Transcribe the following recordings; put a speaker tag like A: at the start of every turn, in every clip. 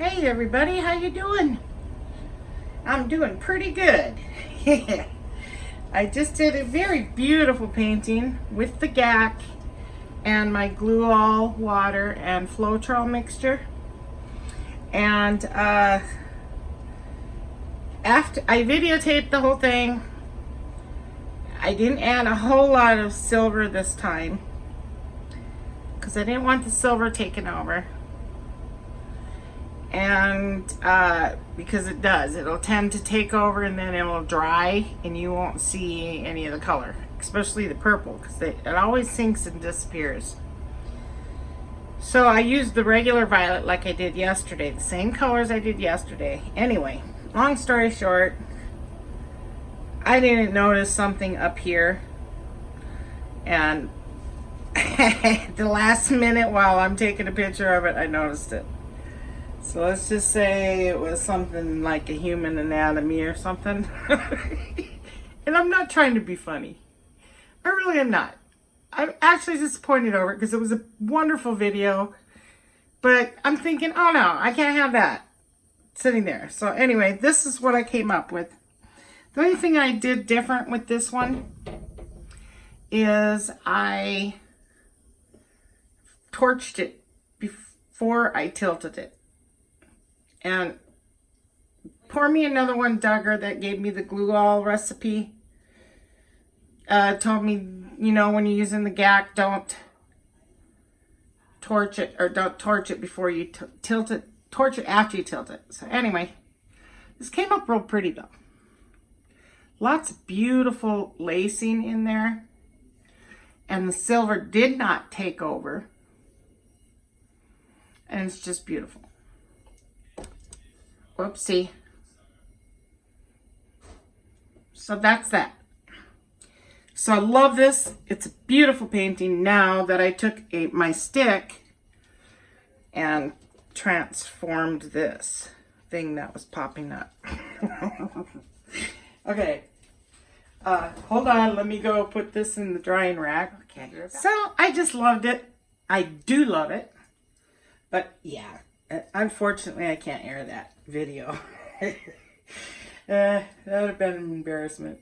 A: Hey everybody, how you doing? I'm doing pretty good. I just did a very beautiful painting with the GAC and my glue all water and floetrol mixture. And after I videotaped the whole thing, I didn't add a whole lot of silver this time because I didn't want the silver taken over. And because it'll tend to take over and then it'll dry and you won't see any of the color, especially the purple, because it always sinks and disappears. So I used the regular violet like I did yesterday, the same colors I did yesterday. Anyway, long story short, I didn't notice something up here, and the last minute while I'm taking a picture of it, I noticed it. So let's just say it was something like a human anatomy or something. And I'm not trying to be funny. I really am not. I'm actually disappointed over it because it was a wonderful video. But I'm thinking, oh no, I can't have that sitting there. So anyway, this is what I came up with. The only thing I did different with this one is I torched it before I tilted it. And pour me another one, Duggar, that gave me the glue all recipe. Told me, you know, when you're using the GAC, don't torch it, or don't torch it before you tilt it. Torch it after you tilt it. So anyway, this came up real pretty though. Lots of beautiful lacing in there. And the silver did not take over. And it's just beautiful. Whoopsie. So that's that. So I love this. It's a beautiful painting now that I took my stick and transformed this thing that was popping up. Okay. Hold on. Let me go put this in the drying rack. Okay. So I just loved it. I do love it. But yeah. Unfortunately, I can't air that video. That would have been an embarrassment.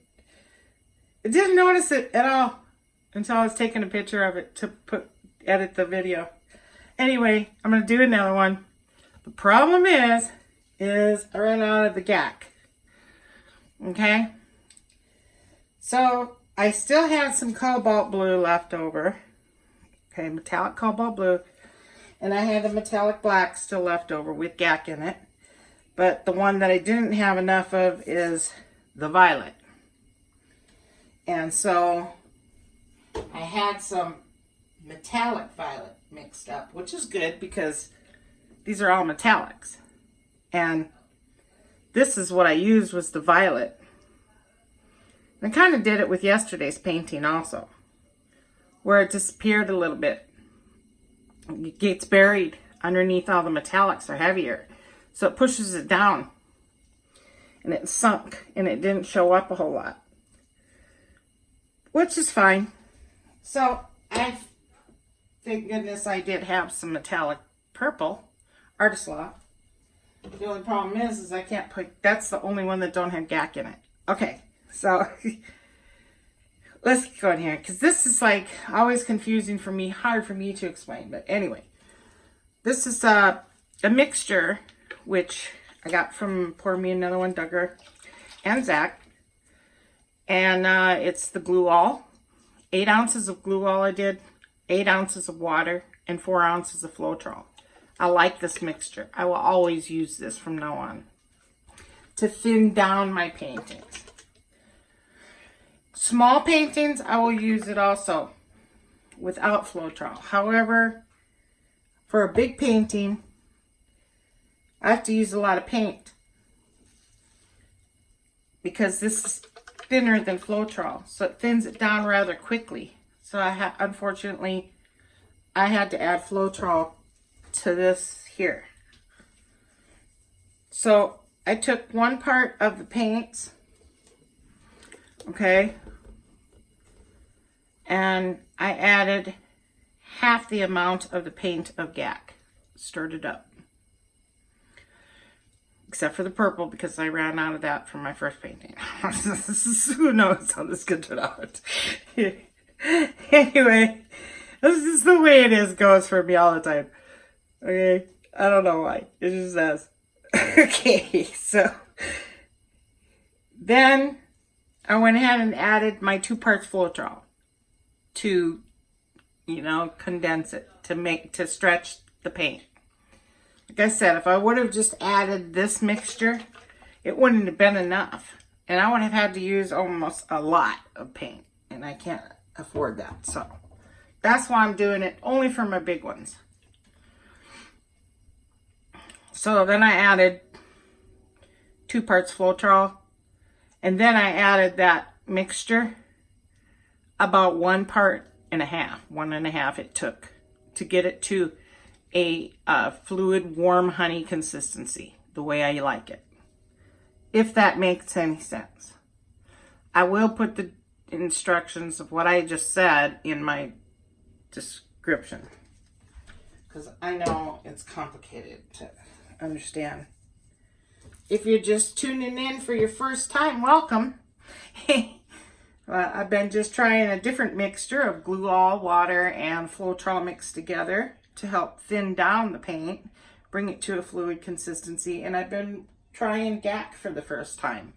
A: I didn't notice it at all until I was taking a picture of it to edit the video. Anyway, I'm going to do another one. The problem is I ran out of the GAC. Okay? So, I still have some cobalt blue left over. Okay, metallic cobalt blue. And I have the metallic black still left over with GAC in it. But the one that I didn't have enough of is the violet. And so I had some metallic violet mixed up, which is good because these are all metallics. And this is what I used, was the violet. I kind of did it with yesterday's painting also, where it disappeared a little bit. It gets buried underneath all the metallics are heavier. So it pushes it down. And it sunk. And it didn't show up a whole lot. Which is fine. So thank goodness I did have some metallic purple. Artist Lot. The only problem is I can't put, that's the only one that don't have GAC in it. Okay. So let's go in here, because this is like always confusing for me, hard for me to explain. But anyway, this is a mixture which I got from Pour Me Another One, Duggar and Zach. And it's the glue all. 8 ounces of glue all I did, 8 ounces of water, and 4 ounces of floetrol. I like this mixture. I will always use this from now on to thin down my paintings. Small paintings, I will use it also without floetrol. However, for a big painting, I have to use a lot of paint because this is thinner than floetrol, so it thins it down rather quickly. So unfortunately, I had to add floetrol to this here. So I took one part of the paints, okay, and I added half the amount of the paint of GAC, stirred it up. except for the purple because I ran out of that from my first painting. Who knows how this could turn out. Anyway, this is the way goes for me all the time. Okay, I don't know why. It just does. Okay, so then I went ahead and added my 2 parts floetrol to, condense it, to stretch the paint. Like I said, if I would have just added this mixture, it wouldn't have been enough. And I would have had to use almost a lot of paint. And I can't afford that. So that's why I'm doing it only for my big ones. So then I added 2 parts floetrol. And then I added that mixture, about 1.5 parts, 1.5 it took to get it to a fluid warm honey consistency, the way I like it. If that makes any sense. I will put the instructions of what I just said in my description, because I know it's complicated to understand. If you're just tuning in for your first time, welcome. I've been just trying a different mixture of gluol, water, and floetrol mixed together to help thin down the paint, bring it to a fluid consistency. And I've been trying GAC for the first time.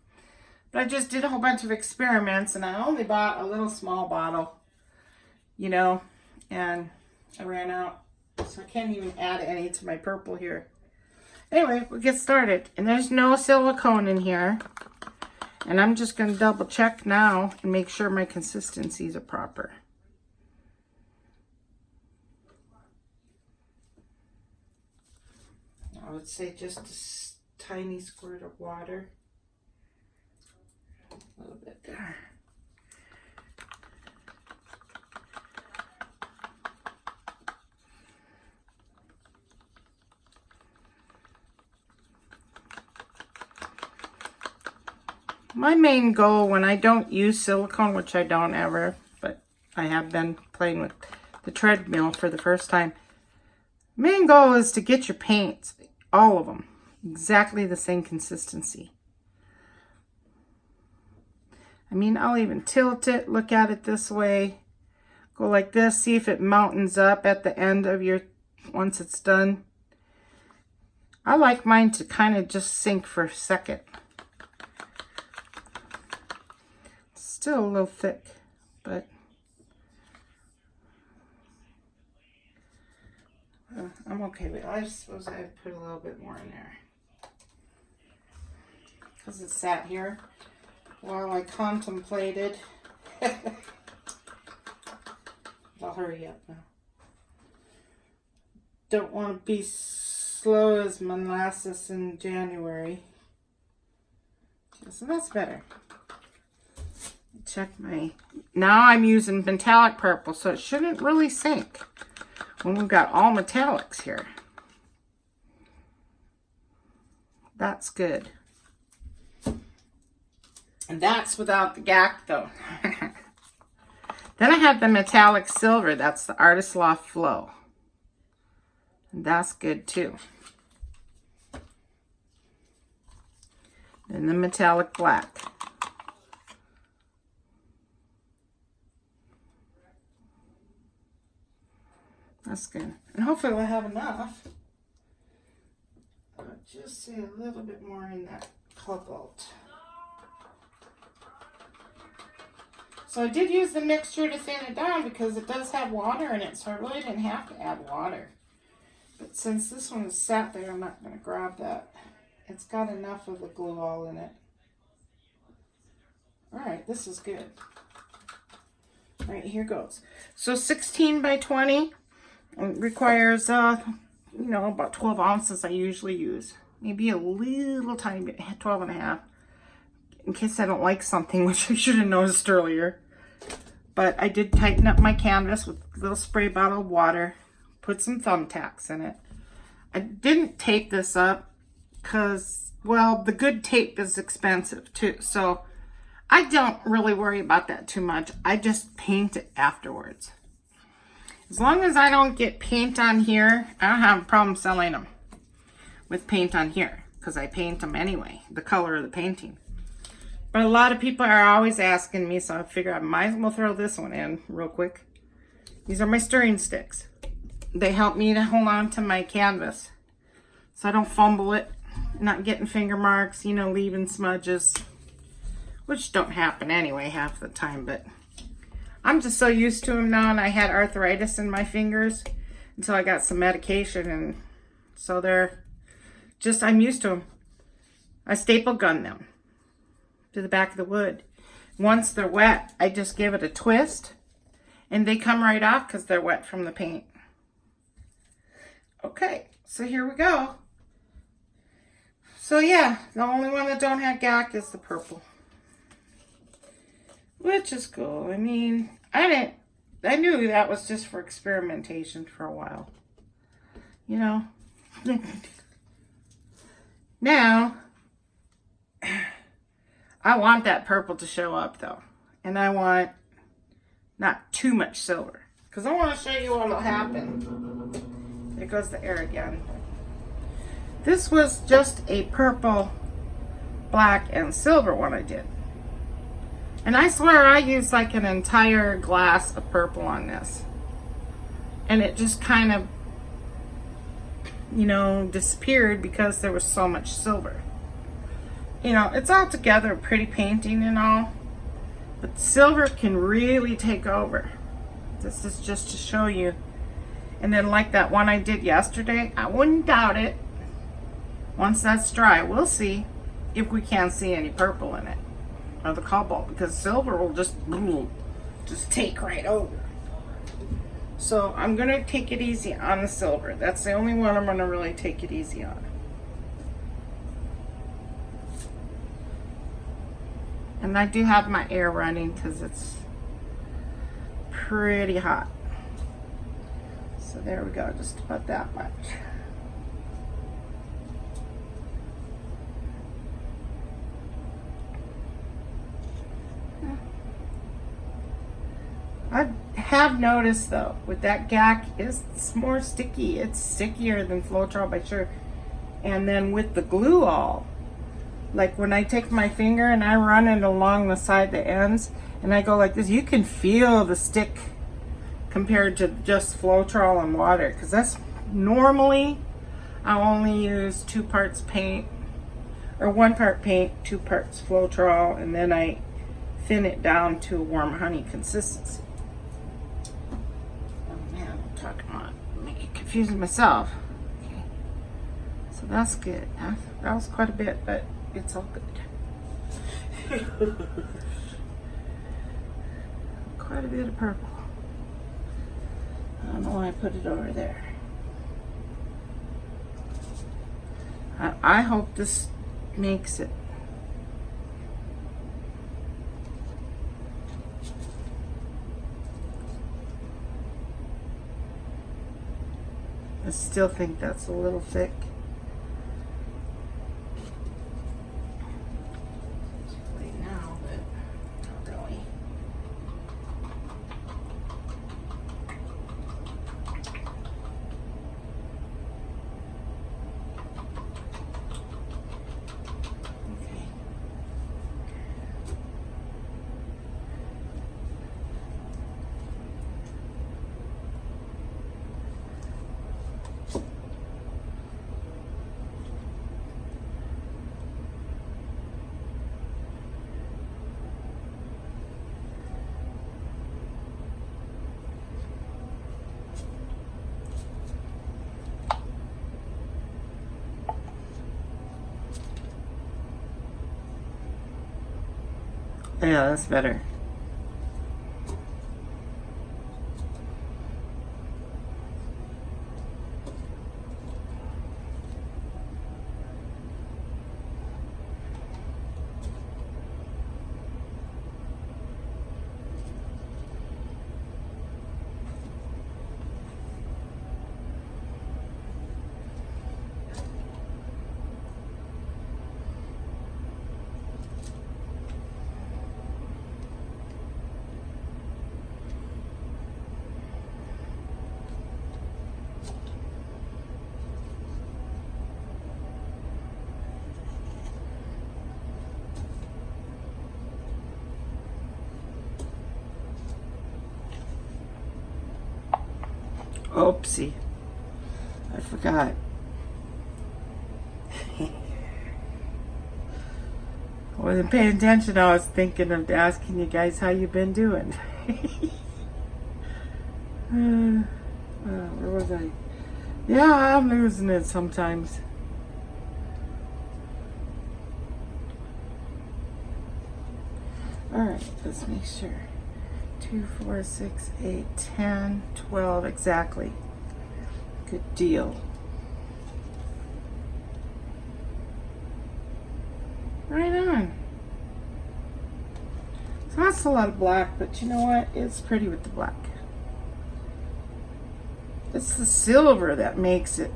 A: But I just did a whole bunch of experiments, and I only bought a little small bottle, and I ran out. So I can't even add any to my purple here. Anyway, we'll get started. And there's no silicone in here. And I'm just going to double check now and make sure my consistencies are proper. I would say just a tiny squirt of water. A little bit there. My main goal when I don't use silicone, which I don't ever, but I have been playing with the treadmill for the first time. Main goal is to get your paints, all of them, exactly the same consistency. I mean, I'll even tilt it, look at it this way, go like this, see if it mountains up at the end of once it's done. I like mine to kind of just sink for a second. Still a little thick, but I'm okay with it. I suppose I'd put a little bit more in there because it sat here while I contemplated. I'll hurry up now. Don't want to be slow as molasses in January. So that's better. Check now I'm using metallic purple, so it shouldn't really sink when we've got all metallics here. That's good. And that's without the GAC though. Then I have the metallic silver. That's the Artist Loft Flow. And that's good too. And the metallic black. That's good. And hopefully we'll have enough. But just say a little bit more in that cobalt. So I did use the mixture to thin it down because it does have water in it, so I really didn't have to add water. But since this one is sat there, I'm not going to grab that. It's got enough of the gluol in it. Alright, this is good. Alright, here goes. So 16 by 20. It requires, about 12 ounces I usually use. Maybe a little tiny bit, 12.5. In case I don't like something, which I should have noticed earlier. But I did tighten up my canvas with a little spray bottle of water. Put some thumbtacks in it. I didn't tape this up because, well, the good tape is expensive too. So I don't really worry about that too much. I just paint it afterwards. As long as I don't get paint on here, I don't have a problem selling them with paint on here. because I paint them anyway, the color of the painting. But a lot of people are always asking me, so I figure I might as well throw this one in real quick. These are my stirring sticks. They help me to hold on to my canvas so I don't fumble it, not getting finger marks, you know, leaving smudges, which don't happen anyway half the time, but I'm just so used to them now, and I had arthritis in my fingers until I got some medication, and so they're just, I'm used to them. I staple gun them to the back of the wood. Once they're wet, I just give it a twist and they come right off because they're wet from the paint. Okay, so here we go. So yeah, the only one that don't have GAC is the purple, which is cool. I mean, I knew that was just for experimentation for a while, you know. Now I want that purple to show up though. And I want not too much silver, because I want to show you what will happen. There goes the air again. This was just a purple, black, and silver one I did. And I swear I used like an entire glass of purple on this. And it just kind of, you know, disappeared because there was so much silver. You know, it's all together a pretty painting and all, but silver can really take over. This is just to show you. And then like that one I did yesterday, I wouldn't doubt it. Once that's dry, we'll see if we can't see any purple in it, or the cobalt, because silver will just take right over. So I'm gonna take it easy on the silver. That's the only one I'm gonna really take it easy on. And I do have my air running because it's pretty hot. So there we go, just about that much. I have noticed though, with that GAC, it's more sticky. It's stickier than floetrol by sure. And then with the glue all, like when I take my finger and I run it along the side, the ends, and I go like this, you can feel the stick compared to just floetrol and water. Because that's normally, I only use 2 parts paint, or 1 part paint, 2 parts floetrol, and then I thin it down to a warm honey consistency. Oh man, I'm talking about making confusing myself. Okay, so that's good. That was quite a bit, but it's all good. Quite a bit of purple. I don't know why I put it over there. I hope this makes it. I still think that's a little thick. Right now, but not really. Okay. Yeah, that's better. Oopsie. I forgot. I wasn't paying attention. I was thinking of asking you guys how you been doing. Where was I? Yeah, I'm losing it sometimes. Alright, let's make sure. 2, 4, 6, 8, 10, 12, exactly. Good deal. Right on. So that's a lot of black, but you know what? It's pretty with the black. It's the silver that makes it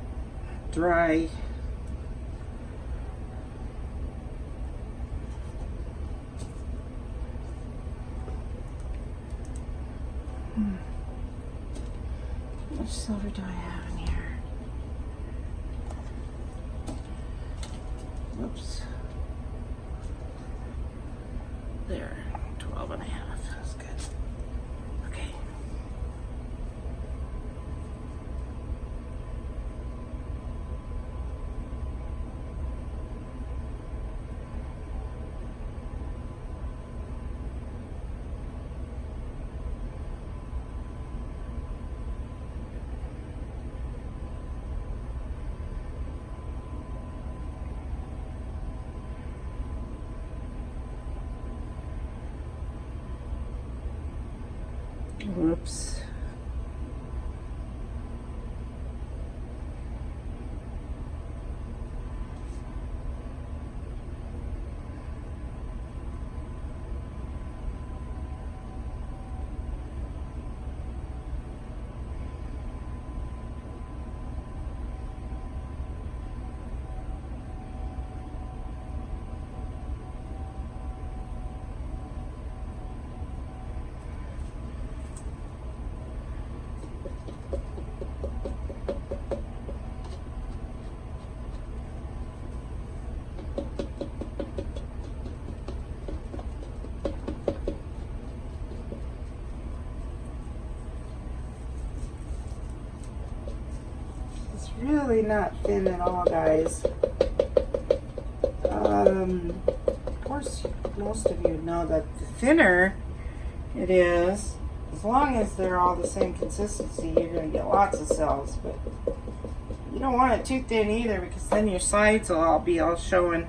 A: dry. How much silver do I have in here? Whoops. There, 12 and a half. That's good. Okay. Whoops. Really not thin at all, guys. Of course, most of you know that the thinner it is, as long as they're all the same consistency, you're going to get lots of cells. But you don't want it too thin either, because then your sides will all be all showing.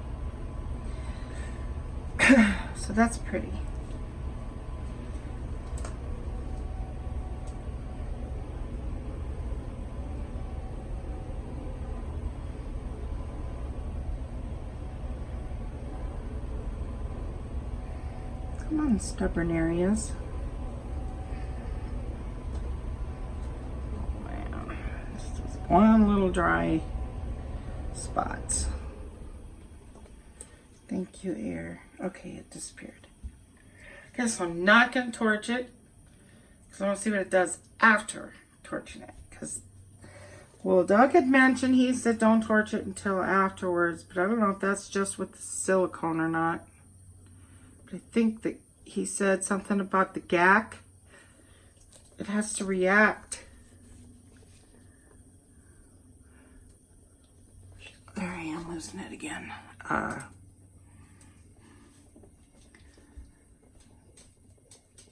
A: So that's pretty. Come on, stubborn areas. Wow. Just one little dry spots. Thank you, air. Okay, it disappeared. Okay, so I'm not going to torch it, because I want to see what it does after torching it. Because, well, Doug had mentioned, he said don't torch it until afterwards, but I don't know if that's just with the silicone or not. I think that he said something about the GAC. It has to react. There I am, losing it again.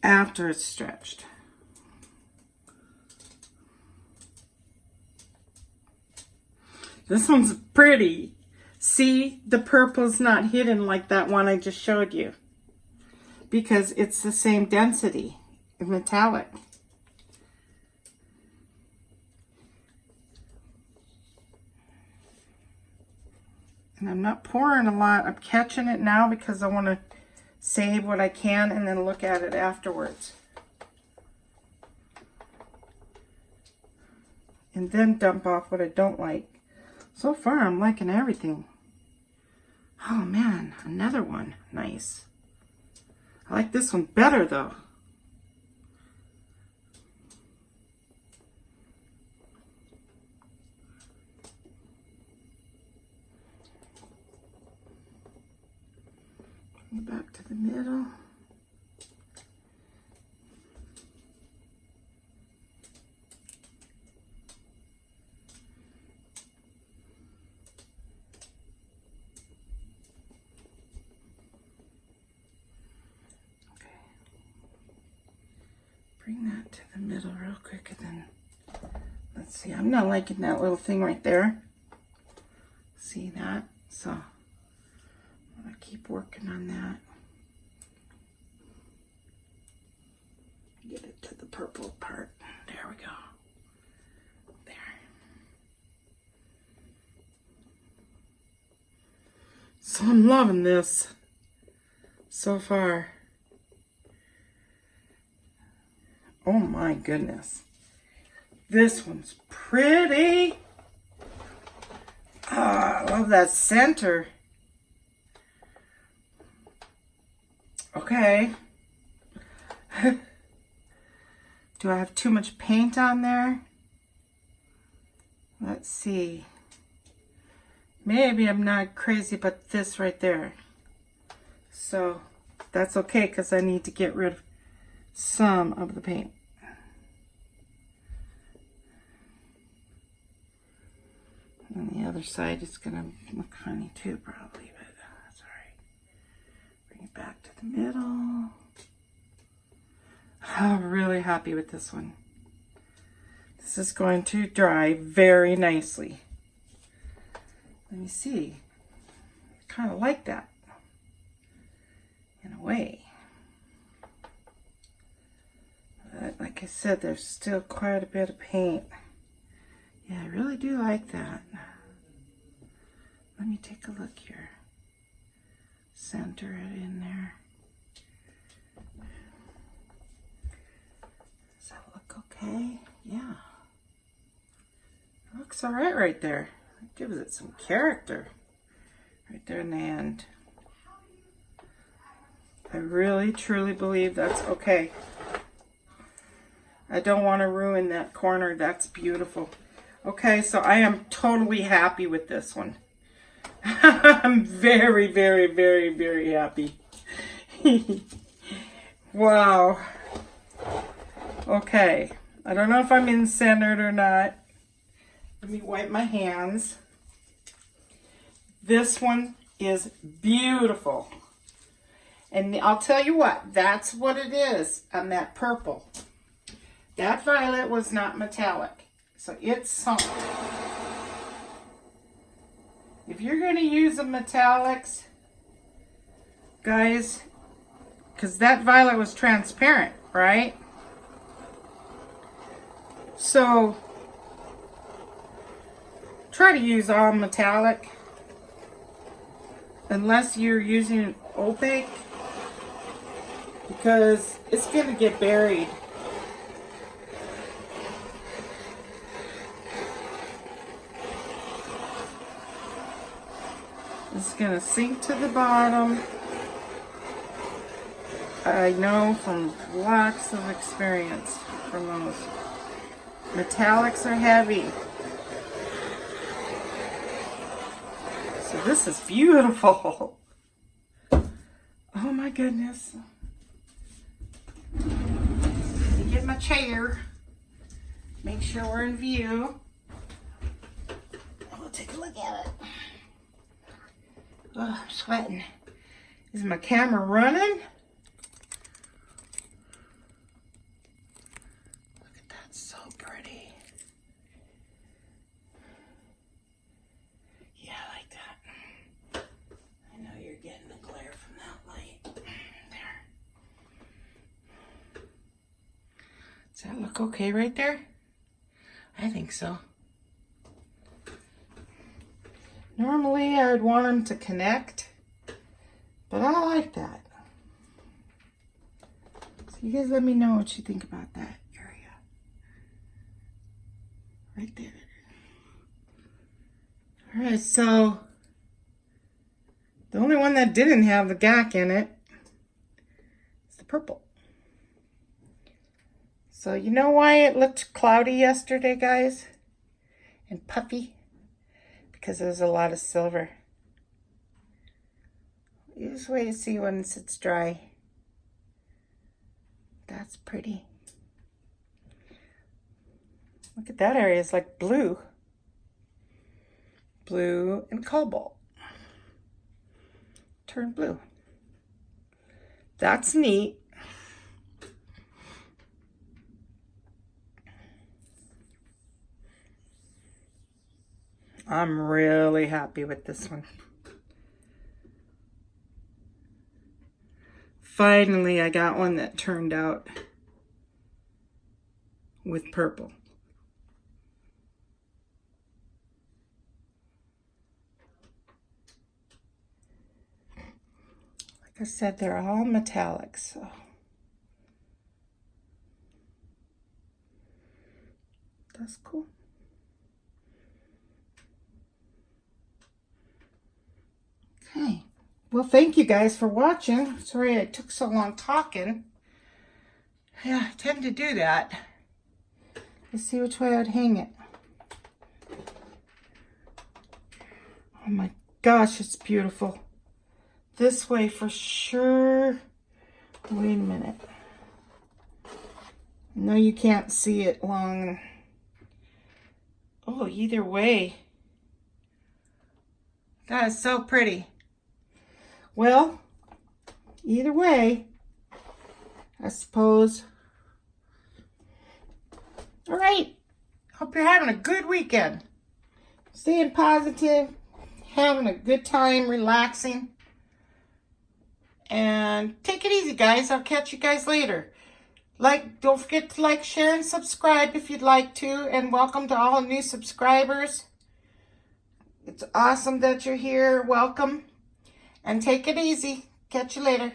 A: After it's stretched. This one's pretty. See, the purple's not hidden like that one I just showed you, because it's the same density, metallic. And I'm not pouring a lot. I'm catching it now because I want to save what I can and then look at it afterwards. And then dump off what I don't like. So far, I'm liking everything. Oh man, another one. Nice. I like this one better though. Back to the middle. bring that to the middle real quick and then, let's see, I'm not liking that little thing right there. See that? So, I'm gonna keep working on that. Get it to the purple part. There we go. There. So I'm loving this so far. Oh my goodness. This one's pretty. Oh, I love that center. Okay. Do I have too much paint on there? Let's see. Maybe I'm not crazy about this right there. So that's okay because I need to get rid of some of the paint. On the other side, it's going to look funny too, probably, but that's all right. Bring it back to the middle. I'm really happy with this one. This is going to dry very nicely. Let me see. I kind of like that in a way. But like I said, there's still quite a bit of paint. Yeah, I really do like that. Let me take a look here. Center it in there. Does that look okay? Yeah. It looks all right there. It gives it some character right there in the end. I really, truly believe that's okay. I don't want to ruin that corner. That's beautiful. Okay, so I am totally happy with this one. I'm very, very, very, very happy. Wow. Okay, I don't know if I'm in centered or not. Let me wipe my hands. This one is beautiful. And I'll tell you what, that's what it is on that purple. That violet was not metallic, so it's sunk. If you're going to use the metallics, guys, because that violet was transparent, right? So, try to use all metallic, unless you're using opaque, because it's going to get buried. It's going to sink to the bottom. I know from lots of experience from those. Metallics are heavy. So this is beautiful. Oh my goodness. Let me get my chair. Make sure we're in view. We'll take a look at it. Oh, I'm sweating. Is my camera running? Look at that, so pretty. Yeah, I like that. I know you're getting the glare from that light. There. Does that look okay right there? I think so. Normally, I would want them to connect, but I like that. So you guys let me know what you think about that area. Right there. Alright, so the only one that didn't have the GAC in it is the purple. So you know why it looked cloudy yesterday, guys? And puffy? Because there's a lot of silver. You just wait to see once it's dry. That's pretty. Look at that area, it's like blue. Blue and cobalt. Turn blue. That's neat. I'm really happy with this one. Finally, I got one that turned out with purple. Like I said, they're all metallic, so that's cool. Okay. Well, thank you guys for watching. Sorry I took so long talking. Yeah, I tend to do that. Let's see which way I'd hang it. Oh my gosh, it's beautiful. This way for sure. Wait a minute. No, you can't see it long. Oh, either way. That is so pretty. Well, either way, I suppose. All right. Hope you're having a good weekend. Staying positive, having a good time, relaxing. And take it easy, guys. I'll catch you guys later. Don't forget to like, share, and subscribe if you'd like to. And welcome to all new subscribers. It's awesome that you're here. Welcome. And take it easy. Catch you later.